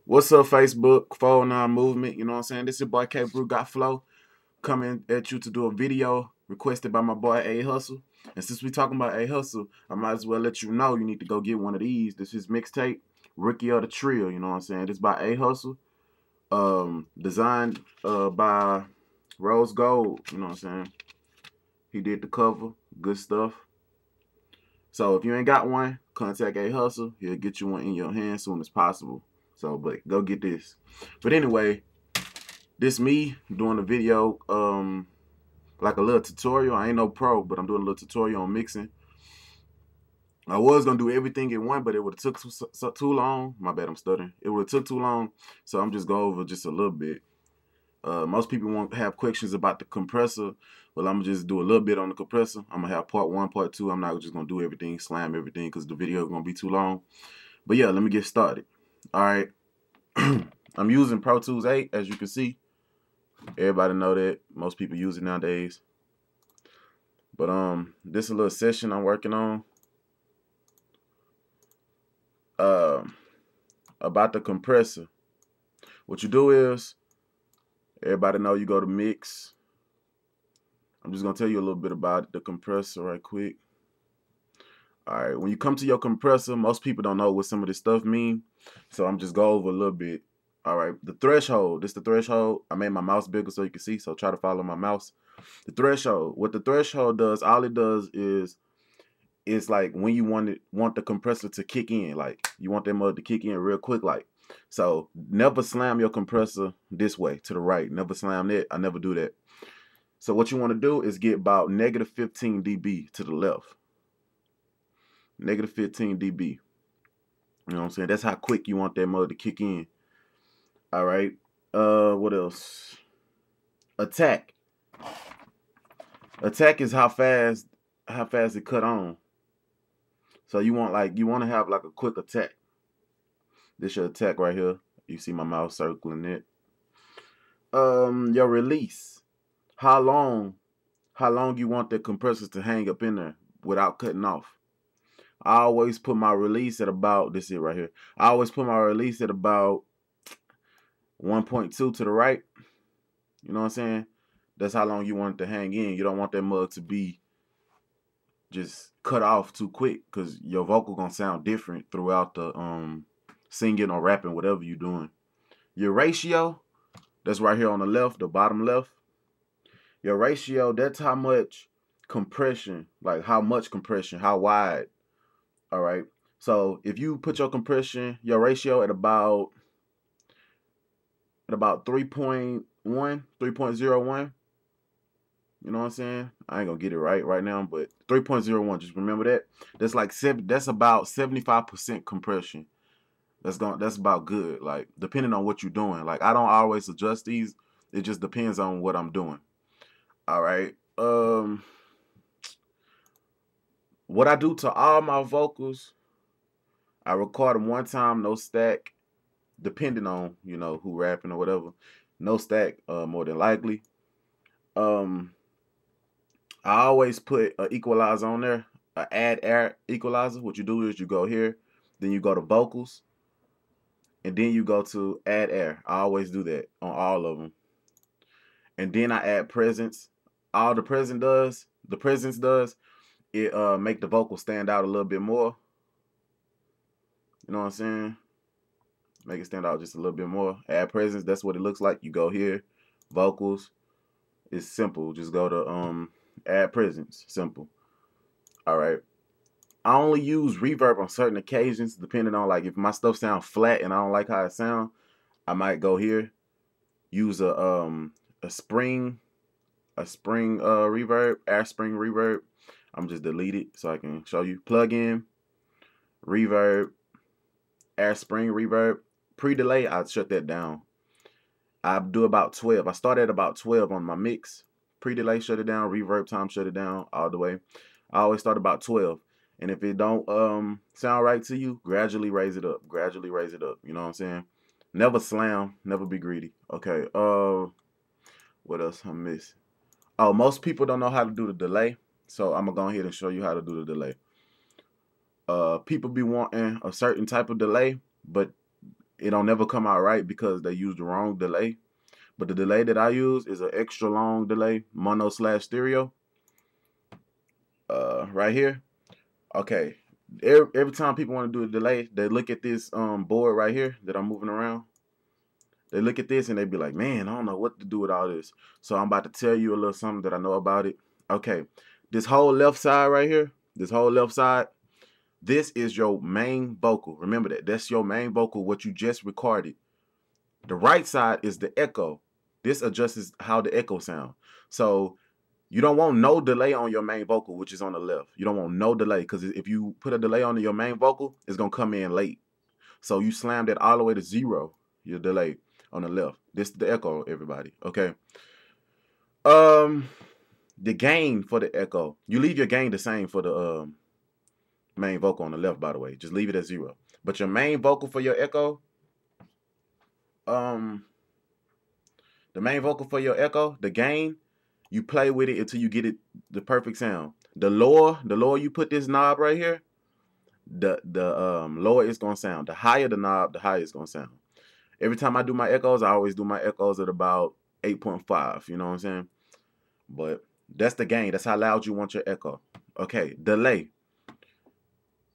What's up, Facebook? 409 Movement. You know what I'm saying? This is your boy K-brew got flow coming at you to do a video requested by my boy A Hustle. And since we talking about A Hustle, I might as well let you know you need to go get one of these. This is mixtape, Rookie of the Trio. You know what I'm saying? This by A Hustle. Designed by Rose Gold. You know what I'm saying? He did the cover. Good stuff. So if you ain't got one, contact A Hustle. He'll get you one in your hand as soon as possible. So, but go get this. But anyway, this me doing a video, like a little tutorial. I ain't no pro, but I'm doing a little tutorial on mixing. I was gonna do everything in one, but it would have took too long. My bad, I'm stuttering. It would have took too long, so I'm just go over just a little bit. Most people won't have questions about the compressor. Well, I'm gonna just do a little bit on the compressor. I'm gonna have part one, part two. I'm not just gonna do everything, slam everything, because the video is gonna be too long. But yeah, let me get started. All right. I'm using Pro Tools 8, as you can see. Everybody know that. Most people use it nowadays. But this is a little session I'm working on. About the compressor. What you do is, everybody know you go to mix. I'm just gonna tell you a little bit about the compressor right quick. Alright, when you come to your compressor, most people don't know what some of this stuff mean. So I'm just go over a little bit. Alright, the threshold. This is the threshold. I made my mouse bigger so you can see, so try to follow my mouse. The threshold. What the threshold does, all it does is it's like when you want the compressor to kick in. Like you want that mud to kick in real quick. Like, so never slam your compressor this way to the right. Never slam it. I never do that. So what you want to do is get about negative 15 dB to the left. Negative 15 dB. You know what I'm saying? That's how quick you want that mud to kick in. All right. What else? Attack. Attack is how fast it cut on. So you want to have like a quick attack. This your attack right here. You see my mouse circling it. Your release. How long you want the compressors to hang up in there without cutting off. I always put my release at about, this is it right here. I always put my release at about 1.2 to the right. You know what I'm saying? That's how long you want it to hang in. You don't want that mug to be just cut off too quick, because your vocal gonna sound different throughout the singing or rapping, whatever you're doing. Your ratio, that's right here on the left, the bottom left. Your ratio, that's how much compression, like how much compression, how wide. All right. So if you put your compression, your ratio at about 3.1, 3.01. You know what I'm saying? I ain't gonna get it right now, but 3.01. Just remember that. That's like that's about 75% compression. That's about good. Like depending on what you're doing. Like I don't always adjust these. It just depends on what I'm doing. All right. What I do to all my vocals, I record them one time, no stack. Depending on, you know, who rapping or whatever. No stack, more than likely. I always put an equalizer on there, an add air equalizer. What you do is you go here, then you go to vocals, and then you go to add air. I always do that on all of them. And then I add presence. All the presence does, it make the vocal stand out a little bit more. You know what I'm saying? Make it stand out just a little bit more. Add presence, that's what it looks like. You go here, vocals. It's simple. Just go to add presence. Simple. All right. I only use reverb on certain occasions, depending on like if my stuff sounds flat and I don't like how it sounds, I might go here, use a spring reverb, air spring reverb. I'm just delete it so I can show you. Plug in, reverb, air spring reverb. Pre-delay, I shut that down. I do about 12. I start at about 12 on my mix. Pre-delay, shut it down. Reverb time, shut it down all the way. I always start about 12. And if it don't sound right to you, gradually raise it up. Gradually raise it up. You know what I'm saying? Never slam. Never be greedy. Okay. What else I miss? Oh, most people don't know how to do the delay. So I'm going to go ahead and show you how to do the delay. People be wanting a certain type of delay, but it don't never come out right because they use the wrong delay. But the delay that I use is an extra long delay, mono/stereo. Right here. Okay. Every time people want to do a delay, they look at this board right here that I'm moving around. They look at this and they be like, man, I don't know what to do with all this. So I'm about to tell you a little something that I know about it. Okay. This whole left side right here, this whole left side, this is your main vocal. Remember that. That's your main vocal, what you just recorded. The right side is the echo. This adjusts how the echo sound. So you don't want no delay on your main vocal, which is on the left. You don't want no delay because if you put a delay on your main vocal, it's going to come in late. So you slam that all the way to 0, your delay on the left. This is the echo, everybody. Okay. The gain for the echo, you leave your gain the same for the main vocal on the left, by the way. Just leave it at 0. But your main vocal for your echo, the main vocal for your echo, the gain, you play with it until you get it the perfect sound. The lower you put this knob right here, the lower it's gonna sound. The higher the knob, the higher it's gonna sound. Every time I do my echoes, I always do my echoes at about 8.5. You know what I'm saying? But that's the gain. That's how loud you want your echo. Okay, delay.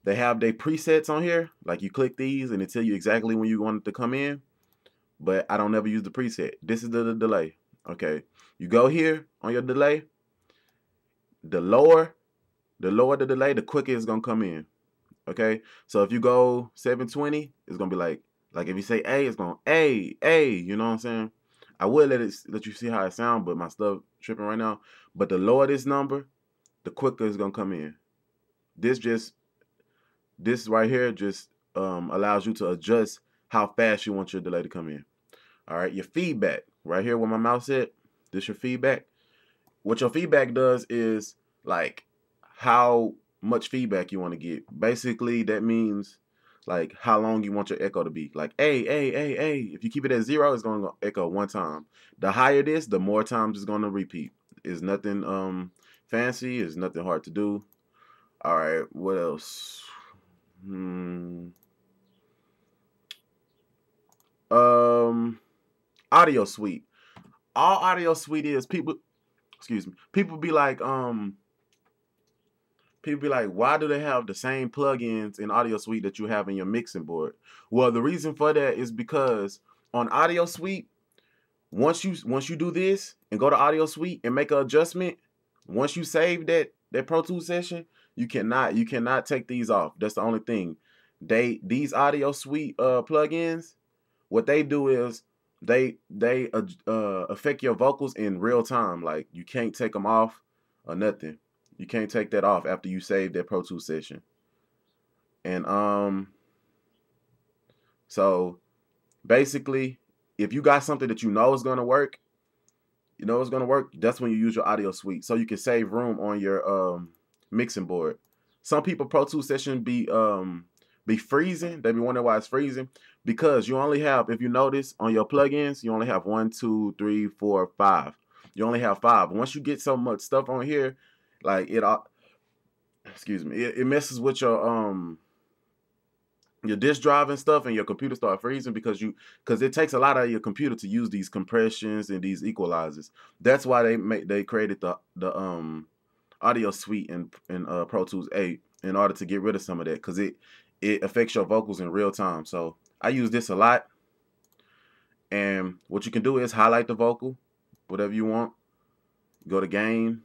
They have their presets on here. Like you click these and it tell you exactly when you want it to come in. But I don't never use the preset. This is the delay. Okay, you go here on your delay. The lower the delay, the quicker it's gonna come in. Okay, so if you go 720, it's gonna be like if you say A, it's going A. You know what I'm saying? I would let you see how it sounds, but my stuff tripping right now. But the lower this number, the quicker it's gonna come in. This right here just allows you to adjust how fast you want your delay to come in. All right, your feedback right here where my mouse at. This your feedback. What your feedback does is like how much feedback you want to get. Basically, that means like how long you want your echo to be. Like A. If you keep it at 0, it's going to echo 1 time. The higher this, the more times it's going to repeat. It's nothing fancy. It's nothing hard to do. All right, what else? Audio suite. All audio suite is people be like why do they have the same plugins in audio suite that you have in your mixing board? Well, the reason for that is because on audio suite, once you do this and go to audio suite and make an adjustment, once you save that Pro Tools session, you cannot take these off. That's the only thing. These audio suite plugins, what they do is they affect your vocals in real time. Like you can't take them off or nothing. You can't take that off after you save that Pro Tools session. And so basically, if you got something that you know is gonna work, that's when you use your audio suite. So you can save room on your mixing board. Some people Pro Tools session be freezing. They be wondering why it's freezing. Because you only have, if you notice on your plugins, you only have 1, 2, 3, 4, 5. You only have 5. Once you get so much stuff on here, like it messes with your disk drive and stuff, and your computer start freezing because it takes a lot out of your computer to use these compressions and these equalizers. That's why they created the audio suite in Pro Tools 8 in order to get rid of some of that, because it affects your vocals in real time. So I use this a lot. And what you can do is highlight the vocal, whatever you want. Go to gain,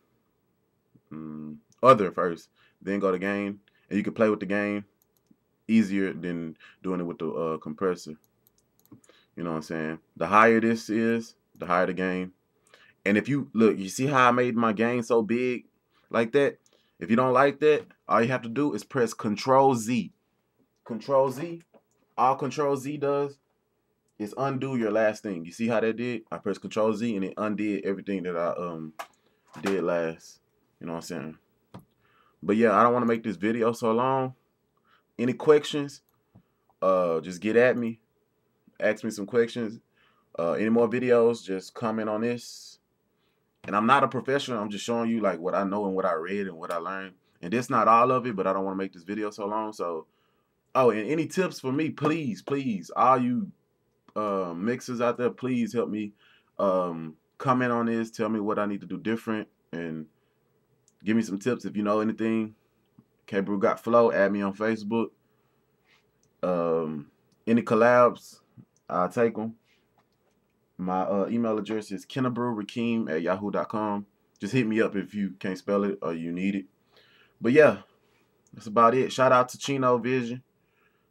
other first, then go to gain, and you can play with the gain easier than doing it with the compressor. You know what I'm saying? The higher this is, the higher the gain. And if you look, you see how I made my gain so big like that? If you don't like that, all you have to do is press Control Z. Control Z. All Control Z does is undo your last thing. You see how that did? I pressed Control Z and it undid everything that I did last. You know what I'm saying? But yeah, I don't want to make this video so long. Any questions? Just get at me. Ask me some questions. Any more videos, just comment on this. And I'm not a professional. I'm just showing you like what I know and what I read and what I learned. And that's not all of it, but I don't want to make this video so long. So, oh, and any tips for me, please, all you mixers out there, please help me comment on this. Tell me what I need to do different, and give me some tips if you know anything. K-brew got flow. Add me on Facebook. Any collabs, I'll take them. My email address is kennebrewrakeem@yahoo.com. Just hit me up if you can't spell it or you need it. But yeah, that's about it. Shout out to Chino Vision.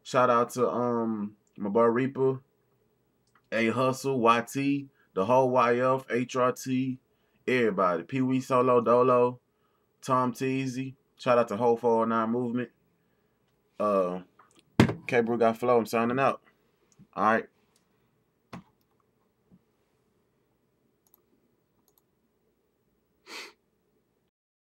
Shout out to my boy Reaper, A Hustle, YT, the whole YF, HRT, everybody. Pee Wee Solo Dolo, Tom Teasy. Shout out to whole 409 Movement. K-brew got flow. I'm signing out. All right.